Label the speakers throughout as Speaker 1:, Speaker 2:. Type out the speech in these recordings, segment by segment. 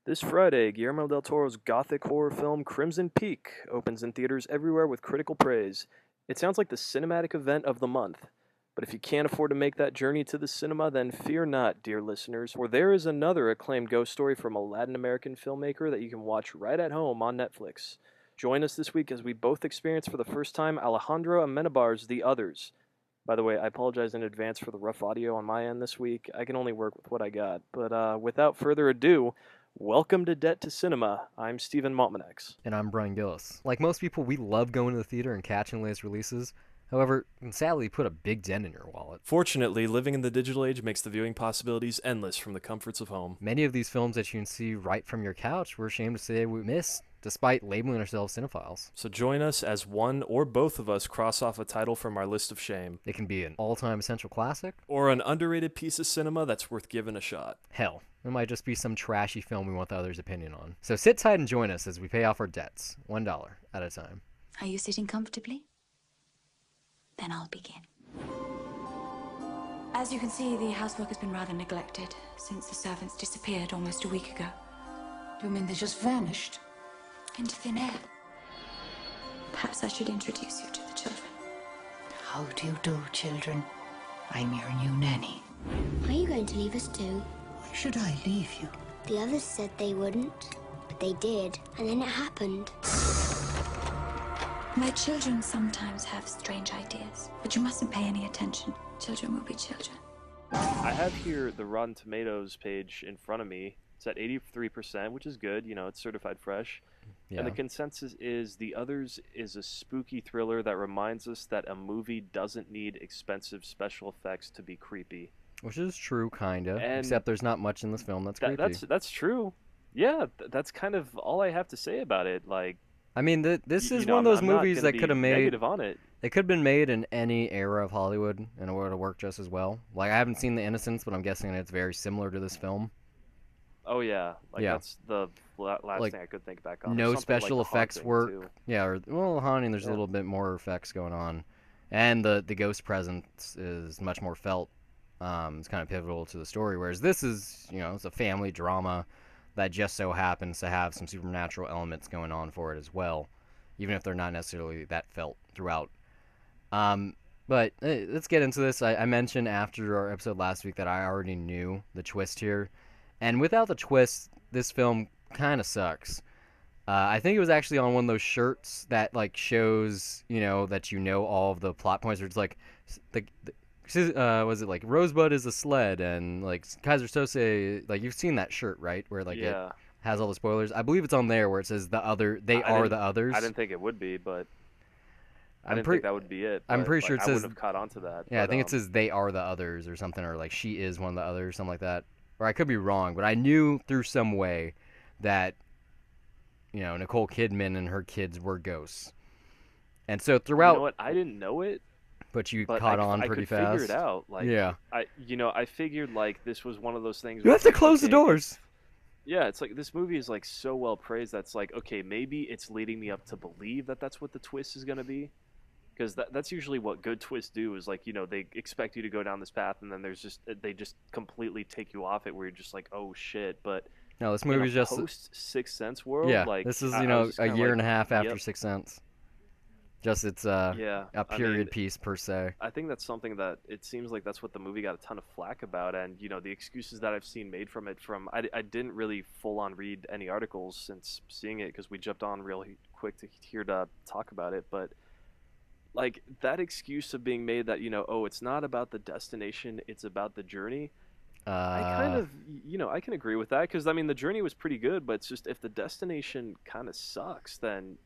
Speaker 1: This Friday, Guillermo del Toro's gothic horror film Crimson Peak opens in theaters everywhere with critical praise. It sounds like the cinematic event of the month. But if you can't afford to make that journey to the cinema, then fear not, dear listeners, for there is another acclaimed ghost story from a Latin American filmmaker that you can watch right at home on Netflix. Join us this week as we both experience for the first time Alejandro Amenabar's The Others. By the way, I apologize in advance for the rough audio on my end this week. I can only work with what I got. But without further ado, welcome to Debt to Cinema. I'm Stephen Maltmanex.
Speaker 2: And I'm Brian Gillis. Like most people, we love going to the theater and catching latest releases. However, it can sadly put a big dent in your wallet.
Speaker 1: Fortunately, living in the digital age makes the viewing possibilities endless from the comforts of home.
Speaker 2: Many of these films that you can see right from your couch, we're ashamed to say we missed, despite labeling ourselves cinephiles.
Speaker 1: So join us as one or both of us cross off a title from our list of shame.
Speaker 2: It can be an all-time essential classic,
Speaker 1: or an underrated piece of cinema that's worth giving a shot.
Speaker 2: Hell, it might just be some trashy film we want the other's opinion on. So sit tight and join us as we pay off our debts, $1 at a time.
Speaker 3: Are you sitting comfortably? Then I'll begin. As you can see, the housework has been rather neglected since the servants disappeared almost a week ago.
Speaker 4: You mean they just vanished?
Speaker 3: Into thin air. Perhaps I should introduce you to the children.
Speaker 4: How do you do, children? I'm your new nanny.
Speaker 5: Are you going to leave us too?
Speaker 4: Why should I leave you?
Speaker 5: The others said they wouldn't, but they did, and then it happened.
Speaker 3: My children sometimes have strange ideas, but you mustn't pay any attention. Children will be children.
Speaker 1: I have here the Rotten Tomatoes page in front of me. It's at 83%, which is good. You know, it's certified fresh.
Speaker 2: Yeah.
Speaker 1: And the consensus is The Others is a spooky thriller that reminds us that a movie doesn't need expensive special effects to be creepy.
Speaker 2: Which is true, kinda.
Speaker 1: And
Speaker 2: Except there's not much in this film that's creepy.
Speaker 1: That's true. Yeah, that's kind of all I have to say about it. Like,
Speaker 2: I mean, this is
Speaker 1: you know,
Speaker 2: one of those
Speaker 1: I'm not
Speaker 2: movies
Speaker 1: gonna
Speaker 2: that could have
Speaker 1: be
Speaker 2: made.
Speaker 1: negative on it.
Speaker 2: It could have been made in any era of Hollywood, and it would have worked just as well. Like, I haven't seen The Innocents, but I'm guessing it's very similar to this film.
Speaker 1: Oh yeah, like
Speaker 2: Yeah.
Speaker 1: that's the last
Speaker 2: Like,
Speaker 1: thing I could think back on.
Speaker 2: No
Speaker 1: Something like
Speaker 2: special
Speaker 1: The
Speaker 2: effects
Speaker 1: Haunting,
Speaker 2: work.
Speaker 1: too.
Speaker 2: Yeah, or well, Haunting, there's a
Speaker 1: Yeah.
Speaker 2: little bit more effects going on, and the ghost presence is much more felt. It's kind of pivotal to the story, whereas this is, it's a family drama that just so happens to have some supernatural elements going on for it as well, even if they're not necessarily that felt throughout. But let's get into this. I mentioned after our episode last week that I already knew the twist here, and without the twist, this film kind of sucks. I think it was actually on one of those shirts that like shows that all of the plot points. Where it's like was it like Rosebud is a sled and like Kaiser Sose, like you've seen that shirt, right? Where like
Speaker 1: Yeah.
Speaker 2: it has all the spoilers. I believe it's on there where it says they
Speaker 1: I
Speaker 2: are
Speaker 1: didn't-
Speaker 2: the others.
Speaker 1: I didn't think it would be, but I
Speaker 2: I'm
Speaker 1: didn't
Speaker 2: pre-
Speaker 1: think that would be it.
Speaker 2: I'm
Speaker 1: but,
Speaker 2: pretty sure
Speaker 1: like,
Speaker 2: it
Speaker 1: I
Speaker 2: says-
Speaker 1: wouldn't have caught on to that.
Speaker 2: Yeah, I
Speaker 1: but,
Speaker 2: think it says they are the others or something, or like she is one of the others, something like that. Or I could be wrong, but I knew through some way that Nicole Kidman and her kids were ghosts. And so throughout,
Speaker 1: You know what? I didn't know it,
Speaker 2: but you
Speaker 1: but
Speaker 2: caught
Speaker 1: I,
Speaker 2: on
Speaker 1: I
Speaker 2: pretty
Speaker 1: could
Speaker 2: fast.
Speaker 1: figure it out. Like,
Speaker 2: Yeah.
Speaker 1: I figured like this was one of those things.
Speaker 2: You
Speaker 1: where
Speaker 2: have
Speaker 1: it's
Speaker 2: to
Speaker 1: like,
Speaker 2: close the
Speaker 1: okay,
Speaker 2: doors.
Speaker 1: Yeah, it's like this movie is like so well praised that's like, okay, maybe it's leading me up to believe that that's what the twist is gonna be, because that's usually what good twists do is like they expect you to go down this path and then they just completely take you off it where you're just like, oh shit. But
Speaker 2: No, this
Speaker 1: in
Speaker 2: movie's
Speaker 1: a
Speaker 2: just
Speaker 1: post Sixth Sense world,
Speaker 2: yeah.
Speaker 1: like
Speaker 2: This is
Speaker 1: I was just
Speaker 2: a
Speaker 1: kinda
Speaker 2: year
Speaker 1: like,
Speaker 2: and a half after
Speaker 1: yep.
Speaker 2: Sixth Sense. Just it's
Speaker 1: Yeah,
Speaker 2: a
Speaker 1: I
Speaker 2: period
Speaker 1: mean,
Speaker 2: piece per se.
Speaker 1: I think that's something that it seems like that's what the movie got a ton of flack about, and the excuses that I've seen made from it. I didn't really full on read any articles since seeing it because we jumped on really quick to here to talk about it, but like that excuse of being made that oh, it's not about the destination, it's about the journey. I kind of I can agree with that because I mean the journey was pretty good, but it's just if the destination kind of sucks, then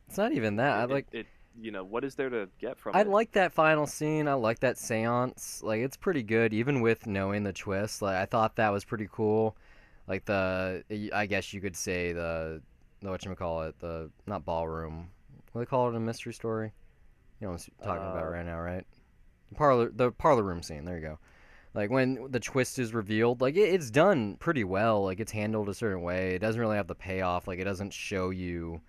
Speaker 2: It's not even that. I like
Speaker 1: it. What is there to get from
Speaker 2: I
Speaker 1: it?
Speaker 2: like that final scene. I like that seance. Like it's pretty good, even with knowing the twist. Like I thought that was pretty cool. Like I guess you could say the whatchamacallit, the not ballroom. What do they call it in a mystery story? You know what I'm talking about right now, right? The parlor room scene. There you go. Like when the twist is revealed, like it's done pretty well. Like it's handled a certain way. It doesn't really have the payoff. Like it doesn't show you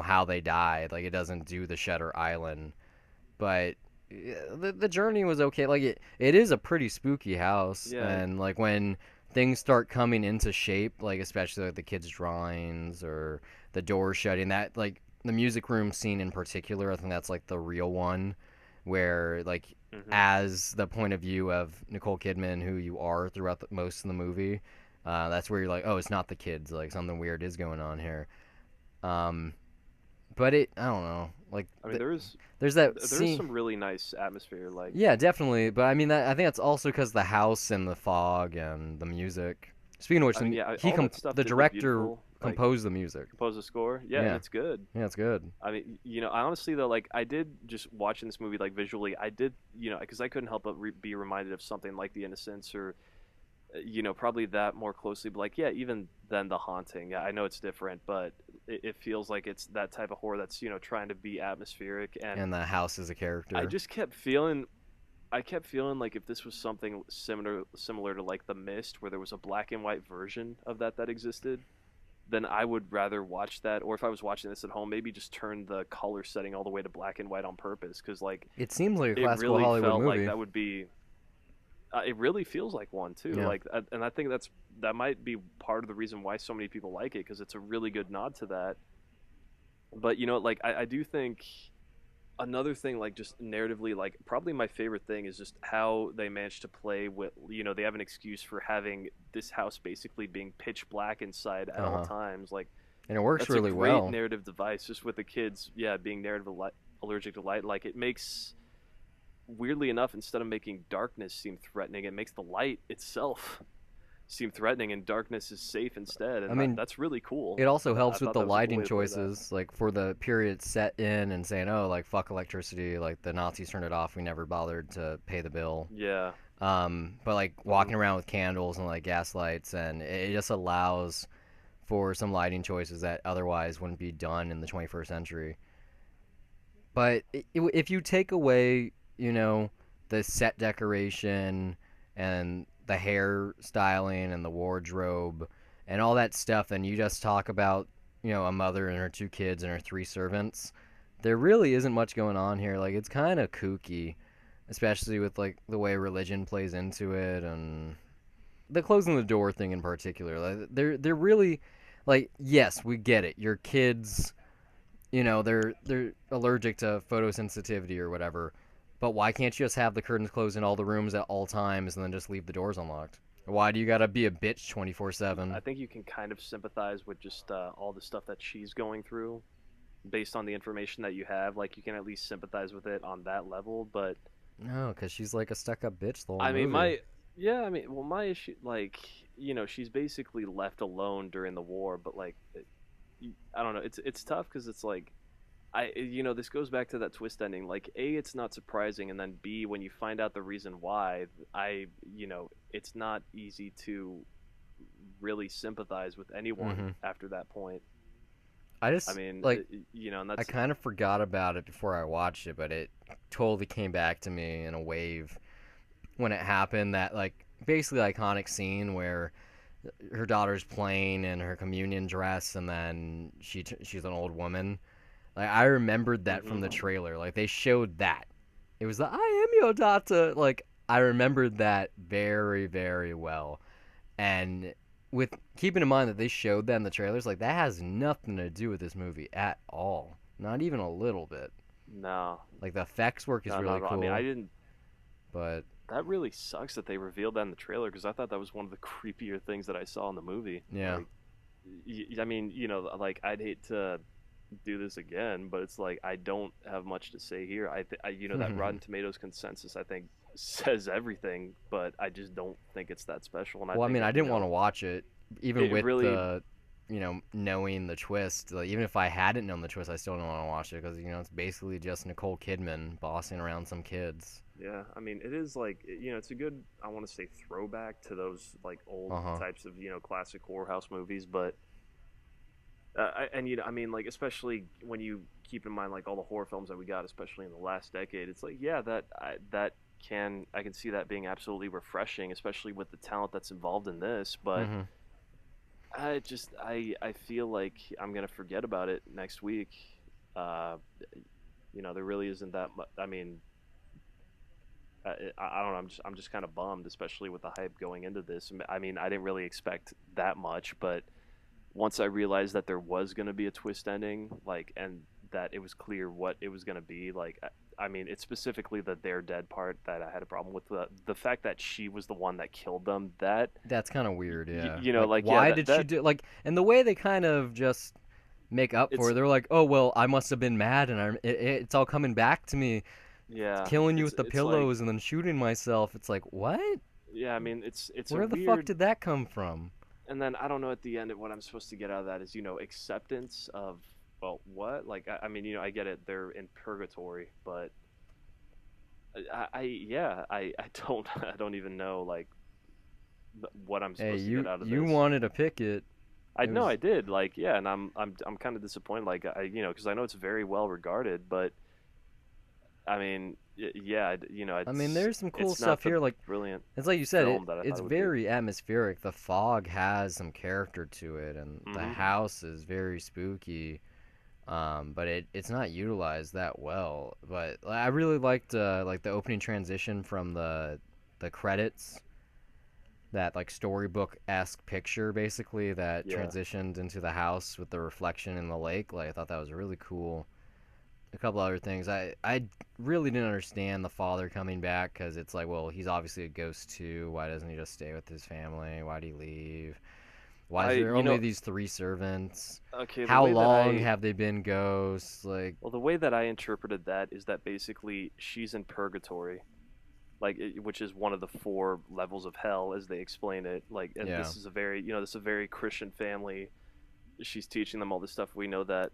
Speaker 2: how they died. Like it doesn't do the Shutter Island, but the journey was okay. Like it is a pretty spooky house,
Speaker 1: Yeah.
Speaker 2: and like when things start coming into shape, like especially like the kids' drawings or the door shutting. That like the music room scene in particular, I think that's like the real one, where like
Speaker 1: Hmm.
Speaker 2: as the point of view of Nicole Kidman, who you are throughout most of the movie, that's where you're like, oh, it's not the kids, like something weird is going on here. Um, but I don't know, like
Speaker 1: I mean,
Speaker 2: there's that
Speaker 1: there is
Speaker 2: scene.
Speaker 1: some really nice atmosphere. Like,
Speaker 2: Yeah, definitely. But I mean, I think that's also because the house and the fog and the music. Speaking of which,
Speaker 1: I mean, yeah,
Speaker 2: he
Speaker 1: all that stuff
Speaker 2: the
Speaker 1: did look
Speaker 2: director
Speaker 1: beautiful. Like,
Speaker 2: composed the music.
Speaker 1: compose a score, yeah, and
Speaker 2: Yeah,
Speaker 1: it's good.
Speaker 2: yeah, it's good.
Speaker 1: I mean, I honestly though, like, I did just watching this movie like visually, I did, because I couldn't help but be reminded of something like The Innocents or, probably that more closely. But like, yeah, even then, The Haunting. Yeah, I know it's different, but it feels like it's that type of horror that's trying to be atmospheric, and
Speaker 2: And the house is a
Speaker 1: I
Speaker 2: character.
Speaker 1: just kept feeling. I kept feeling like if this was something similar to like The Mist, where there was a black and white version of that existed, then I would rather watch that. Or if I was watching this at home, maybe just turn the color setting all the way to black and white on purpose, because like
Speaker 2: It seems like a
Speaker 1: it
Speaker 2: classical
Speaker 1: really
Speaker 2: Hollywood
Speaker 1: felt like
Speaker 2: movie.
Speaker 1: that would be. It really feels like one too.
Speaker 2: Yeah.
Speaker 1: Like, and I think that might be part of the reason why so many people like it, because it's a really good nod to that. But like I do think another thing, like just narratively, like probably my favorite thing is just how they managed to play with, they have an excuse for having this house basically being pitch black inside at all
Speaker 2: Uh-huh.
Speaker 1: times. Like,
Speaker 2: And it works
Speaker 1: that's a
Speaker 2: really
Speaker 1: great
Speaker 2: well.
Speaker 1: narrative device, just with the kids, yeah, being allergic to light. Like, it makes, weirdly enough, instead of making darkness seem threatening, it makes the light itself seem threatening, and darkness is safe instead.
Speaker 2: I
Speaker 1: And
Speaker 2: mean,
Speaker 1: that's really cool.
Speaker 2: it also
Speaker 1: I
Speaker 2: helps with
Speaker 1: thought
Speaker 2: the
Speaker 1: that was a cool
Speaker 2: lighting
Speaker 1: way to play that.
Speaker 2: choices, like for the period set in and saying, oh, like fuck electricity, like the Nazis turned it off, we never bothered to pay the bill.
Speaker 1: Yeah.
Speaker 2: But like
Speaker 1: Hmm.
Speaker 2: walking around with candles and like gas lights, and it just allows for some lighting choices that otherwise wouldn't be done in the 21st century. But if you take away, the set decoration and the hair styling and the wardrobe and all that stuff, then you just talk about, a mother and her two kids and her three servants. There really isn't much going on here. Like, it's kind of kooky, especially with like the way religion plays into it and the closing the door thing in particular. Like, they're really like, yes, we get it. Your kids, they're allergic to photosensitivity or whatever. But why can't you just have the curtains closed in all the rooms at all times and then just leave the doors unlocked? Why do you gotta be a bitch
Speaker 1: I
Speaker 2: 24/7?
Speaker 1: think you can kind of sympathize with just all the stuff that she's going through based on the information that you have. Like, you can at least sympathize with it on that level. But
Speaker 2: No, because she's like a stuck-up bitch the whole
Speaker 1: I mean,
Speaker 2: movie.
Speaker 1: yeah, I mean, well, my issue, like, she's basically left alone during the war. But like, I don't know. It's tough because it's like, this goes back to that twist ending. Like, A, it's not surprising, and then B, when you find out the reason why, it's not easy to really sympathize with anyone
Speaker 2: hmm
Speaker 1: after that point.
Speaker 2: I
Speaker 1: I
Speaker 2: just
Speaker 1: mean,
Speaker 2: like
Speaker 1: and
Speaker 2: I
Speaker 1: that's
Speaker 2: kind of forgot about it before I watched it, but it totally came back to me in a wave when it happened. That like basically iconic scene where her daughter's playing in her communion dress, and then she's an old woman. Like I remembered that from
Speaker 1: hmm.
Speaker 2: the trailer. Like they showed that. It was the I am your daughter. Like I remembered that very, very well. And with keeping in mind that they showed that in the trailers, like that has nothing to do with this movie at all. Not even a little bit.
Speaker 1: No,
Speaker 2: Like the effects work is
Speaker 1: no, not
Speaker 2: really
Speaker 1: at all. I mean, I
Speaker 2: cool,
Speaker 1: didn't.
Speaker 2: but
Speaker 1: That really sucks that they revealed that in the trailer, because I thought that was one of the creepier things that I saw in the movie.
Speaker 2: yeah.
Speaker 1: Like, I mean, like, I'd hate to do this again, but it's like I don't have much to say here. That Rotten Tomatoes consensus, I think, says everything, but I just don't think it's that special. And I
Speaker 2: Well, I
Speaker 1: think
Speaker 2: mean, I
Speaker 1: it,
Speaker 2: didn't want to watch it, even
Speaker 1: it
Speaker 2: with
Speaker 1: really,
Speaker 2: the, knowing the twist. Like, even if I hadn't known the twist, I still don't want to watch it because it's basically just Nicole Kidman bossing around some kids.
Speaker 1: yeah. I mean, it is like, it's a good, I want to say, throwback to those like old
Speaker 2: Uh huh.
Speaker 1: types of classic horror house movies, but. And I mean, like, especially when you keep in mind like all the horror films that we got, especially in the last decade, it's like, yeah, I can see that being absolutely refreshing, especially with the talent that's involved in this. But
Speaker 2: hmm
Speaker 1: I feel like I'm gonna forget about it next week. Uh, there really isn't that much. I mean, I don't know. I'm just kind of bummed, especially with the hype going into this. I mean, I didn't really expect that much, but once I realized that there was going to be a twist ending, like, and that it was clear what it was going to be, like, I mean, it's specifically the they're dead part that I had a problem with. The fact that she was the one that killed them, that,
Speaker 2: That's kind of weird, yeah.
Speaker 1: you know,
Speaker 2: Like,
Speaker 1: like, yeah,
Speaker 2: why did she do like? And the way they kind of just make up for
Speaker 1: it's,
Speaker 2: it, they're like, "Oh well, I must have been mad, and it's all coming back to me,
Speaker 1: yeah,
Speaker 2: killing you with the
Speaker 1: it's like,
Speaker 2: pillows and then shooting myself." It's like, what?
Speaker 1: yeah, I mean, it's a
Speaker 2: Where the fuck
Speaker 1: weird,
Speaker 2: did that come from?
Speaker 1: and then I don't know at the end what I'm supposed to get out of that is, acceptance of, well, what? Like, I mean, I get it, they're in purgatory, but yeah, I don't, I don't even know, like, what I'm
Speaker 2: Hey,
Speaker 1: supposed to get out of
Speaker 2: you
Speaker 1: this.
Speaker 2: wanted to pick it.
Speaker 1: I
Speaker 2: It
Speaker 1: know I
Speaker 2: was.
Speaker 1: did, like, yeah, and I'm kind of disappointed, like, because I know it's very well regarded, but I mean, yeah,
Speaker 2: I mean, there's some cool
Speaker 1: it's not
Speaker 2: stuff
Speaker 1: the
Speaker 2: here. Like
Speaker 1: brilliant
Speaker 2: it's like you said,
Speaker 1: film that I thought
Speaker 2: it's
Speaker 1: it would be.
Speaker 2: very atmospheric. The fog has some character to it, and the
Speaker 1: Hmm.
Speaker 2: house is very spooky. But it's not utilized that well. But I really liked like the opening transition from the credits, that like storybook-esque picture basically that
Speaker 1: Yeah,
Speaker 2: transitioned into the house with the reflection in the lake. Like I thought that was really cool. A couple other things. I really didn't understand the father coming back, because it's like, well, he's obviously a ghost too. Why doesn't he just stay with his family? Why'd he leave? Why
Speaker 1: I,
Speaker 2: is there only these three servants?
Speaker 1: okay, the
Speaker 2: How
Speaker 1: way that
Speaker 2: long
Speaker 1: I,
Speaker 2: have they been ghosts? Like,
Speaker 1: well, the way that I interpreted that is that basically she's in purgatory, like, which is one of the four levels of hell as they explain it. Like, and
Speaker 2: yeah,
Speaker 1: this is a very, this is a very Christian family. She's teaching them all this stuff. We know that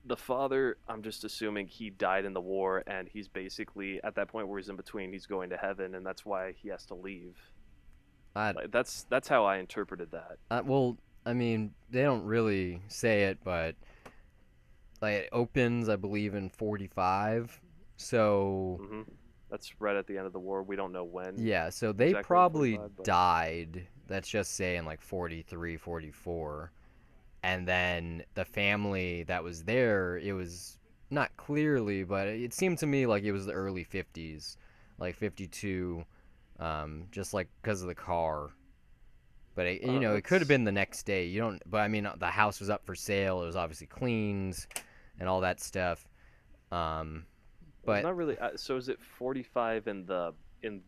Speaker 1: the father, I'm just assuming he died in the war, and he's basically at that point where he's in between. He's going to heaven, and that's why he has to leave.
Speaker 2: I,
Speaker 1: Like, that's how I interpreted that.
Speaker 2: well, I mean, they don't really say it, but like it opens, I believe, in 45. So
Speaker 1: Hmm. That's right at the end of the war. We don't know when
Speaker 2: yeah, so they
Speaker 1: exactly in
Speaker 2: probably
Speaker 1: 45, but
Speaker 2: died. Let's just say in like 43, 44. And then the family that was there, it was not clearly, but it seemed to me like it was the early 50s, like 52, just like because of the car. But it could have
Speaker 1: that's
Speaker 2: been the next day. You don't. But I mean, the house was up for sale. It was obviously cleaned, and all that stuff. Um,
Speaker 1: it's
Speaker 2: but
Speaker 1: not really. So is it 45 in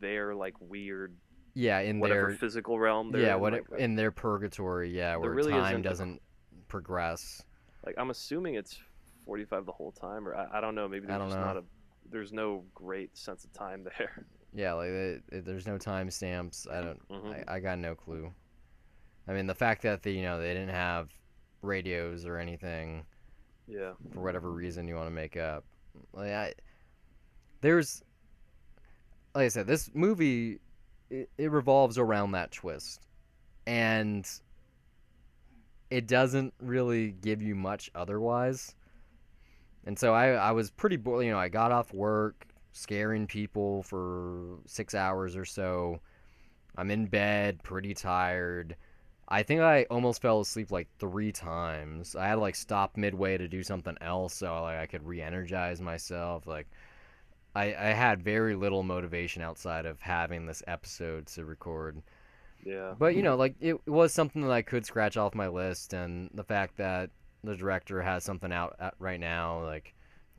Speaker 1: their, like, weird
Speaker 2: yeah, in
Speaker 1: whatever
Speaker 2: their
Speaker 1: physical realm they're
Speaker 2: yeah,
Speaker 1: in? Like,
Speaker 2: in their purgatory, yeah,
Speaker 1: there
Speaker 2: where
Speaker 1: really
Speaker 2: time
Speaker 1: isn't
Speaker 2: doesn't progress.
Speaker 1: like, I'm assuming it's 45 the whole time, or I don't know. Maybe
Speaker 2: I
Speaker 1: there's
Speaker 2: don't
Speaker 1: just
Speaker 2: know.
Speaker 1: not a there's no great sense of time there.
Speaker 2: Yeah, like there's no time stamps. I don't.
Speaker 1: Hmm.
Speaker 2: I got no clue. I mean, the fact that they didn't have radios or anything
Speaker 1: Yeah.
Speaker 2: for whatever reason you want to make up. Like there's like I said, this movie it revolves around that twist, and it doesn't really give you much otherwise. And so I was pretty bored. I got off work, scaring people for 6 hours or so. I'm in bed, pretty tired. I think I almost fell asleep like 3 times. I had to like stop midway to do something else so like I could re-energize myself. Like I had very little motivation outside of having this episode to record.
Speaker 1: Yeah.
Speaker 2: But like it was something that I could scratch off my list, and the fact that the director has something out right now, like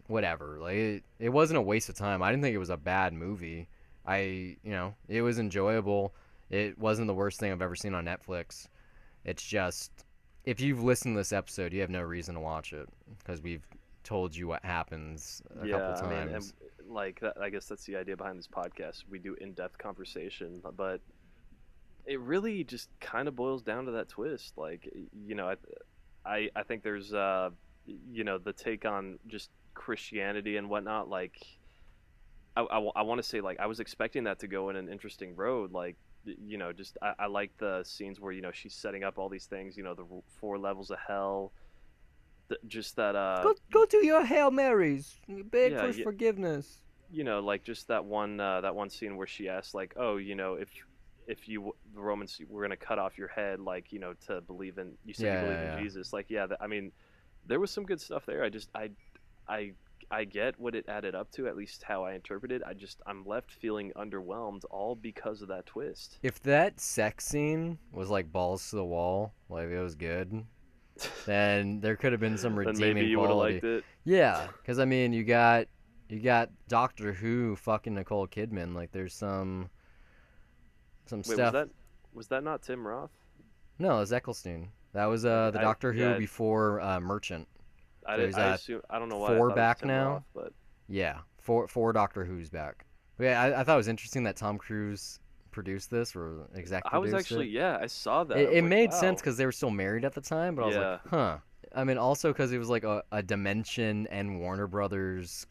Speaker 2: whatever. Like it wasn't a waste of time. I didn't think it was a bad movie. It was enjoyable. It wasn't the worst thing I've ever seen on Netflix. It's just if you've listened to this episode, you have no reason to watch it because we've told you what happens a couple
Speaker 1: Yeah. I mean, and
Speaker 2: times.
Speaker 1: like that, I guess that's the idea behind this podcast. We do in-depth conversation, but it really just kind of boils down to that twist. Like, I think there's the take on just Christianity and whatnot. Like, I want to say, like, I was expecting that to go in an interesting road. Like, just I like the scenes where she's setting up all these things. The four levels of hell. Just that
Speaker 2: Go to your Hail Marys. Beg
Speaker 1: yeah,
Speaker 2: for forgiveness.
Speaker 1: like, just that one scene where she asks, like, oh, if you the Romans were gonna cut off your head, like, to believe in, you said you
Speaker 2: Yeah,
Speaker 1: believe
Speaker 2: yeah,
Speaker 1: in
Speaker 2: yeah.
Speaker 1: Jesus, like, yeah, I mean, there was some good stuff there. I I get what it added up to, at least how I interpret it. I'm left feeling underwhelmed all because of that twist.
Speaker 2: If that sex scene was like balls to the wall, like it was good, then there could have been some
Speaker 1: Then maybe
Speaker 2: redeeming
Speaker 1: you would have
Speaker 2: quality.
Speaker 1: liked it.
Speaker 2: Yeah, because I mean, you got Doctor Who fucking Nicole Kidman. Like, there's some
Speaker 1: Wait,
Speaker 2: stuff.
Speaker 1: was that not Tim Roth?
Speaker 2: No, it was Eccleston. That was
Speaker 1: Okay,
Speaker 2: the Doctor Who
Speaker 1: yeah,
Speaker 2: before Merchant. So he's
Speaker 1: I assume, I don't know why I
Speaker 2: four
Speaker 1: thought it was
Speaker 2: back
Speaker 1: Tim
Speaker 2: now.
Speaker 1: Roth, but
Speaker 2: Yeah, four Doctor Who's back. But yeah, I thought it was interesting that Tom Cruise produced this or exec
Speaker 1: I was
Speaker 2: produced
Speaker 1: actually,
Speaker 2: it.
Speaker 1: yeah, I saw that. I
Speaker 2: It
Speaker 1: was like,
Speaker 2: made sense
Speaker 1: wow.
Speaker 2: because they were still married at the time, but I was like,
Speaker 1: Yeah.
Speaker 2: huh. I mean, also because it was like a Dimension and Warner Brothers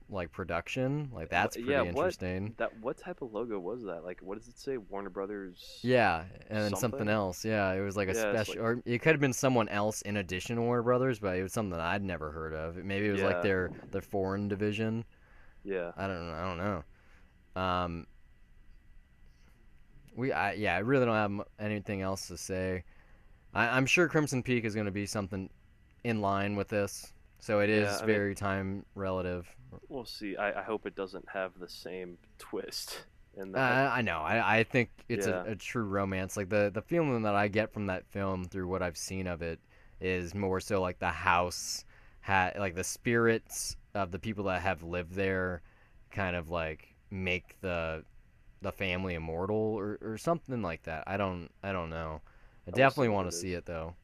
Speaker 2: like production. Like that's
Speaker 1: Yeah,
Speaker 2: pretty interesting.
Speaker 1: what type of logo was that? Like, what does it say? Warner Brothers
Speaker 2: Yeah, and then something
Speaker 1: something?
Speaker 2: else. Yeah, it was like a
Speaker 1: Yeah, it's like,
Speaker 2: special, or it could have been someone else in addition to Warner Brothers, but it was something that I'd never heard of. Maybe it was like
Speaker 1: yeah,
Speaker 2: their foreign division.
Speaker 1: yeah.
Speaker 2: I don't know. I don't know. I really don't have anything else to say. I'm sure Crimson Peak is going to be something in line with this, so it
Speaker 1: Yeah,
Speaker 2: is
Speaker 1: I mean,
Speaker 2: very time relative.
Speaker 1: we'll see. I hope it doesn't have the same twist in that.
Speaker 2: I know. I think it's
Speaker 1: Yeah,
Speaker 2: a true romance. Like the feeling that I get from that film through what I've seen of it is more so like the house like the spirits of the people that have lived there kind of like make the family immortal or something like that. I don't know. I
Speaker 1: I will see
Speaker 2: definitely
Speaker 1: what
Speaker 2: want
Speaker 1: it
Speaker 2: to see
Speaker 1: is.
Speaker 2: it though.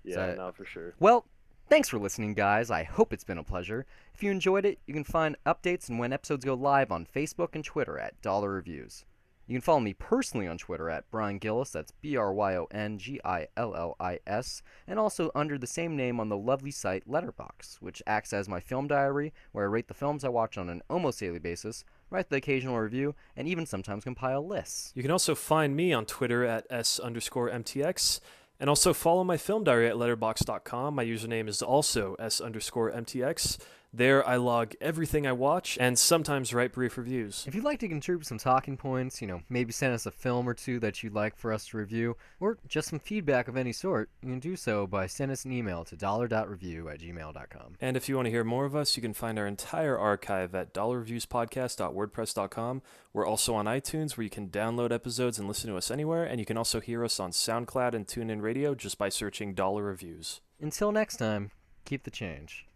Speaker 1: Yeah,
Speaker 2: So
Speaker 1: no, for sure.
Speaker 2: well, thanks for listening, guys. I hope it's been a pleasure. If you enjoyed it, you can find updates and when episodes go live on Facebook and Twitter at Dollar Reviews. You can follow me personally on Twitter at Brian Gillis, that's BryonGillis, and also under the same name on the lovely site Letterboxd, which acts as my film diary, where I rate the films I watch on an almost daily basis, write the occasional review, and even sometimes compile lists.
Speaker 6: You can also find me on Twitter at S_MTX, and also follow my film diary at letterbox.com. My username is also S_MTX. There I log everything I watch and sometimes write brief reviews.
Speaker 2: If you'd like to contribute some talking points, maybe send us a film or two that you'd like for us to review, or just some feedback of any sort, you can do so by sending us an email to dollar.review@gmail.com.
Speaker 6: And if you want to hear more of us, you can find our entire archive at dollarreviewspodcast.wordpress.com. We're also on iTunes, where you can download episodes and listen to us anywhere, and you can also hear us on SoundCloud and TuneIn Radio just by searching Dollar Reviews.
Speaker 2: Until next time, keep the change.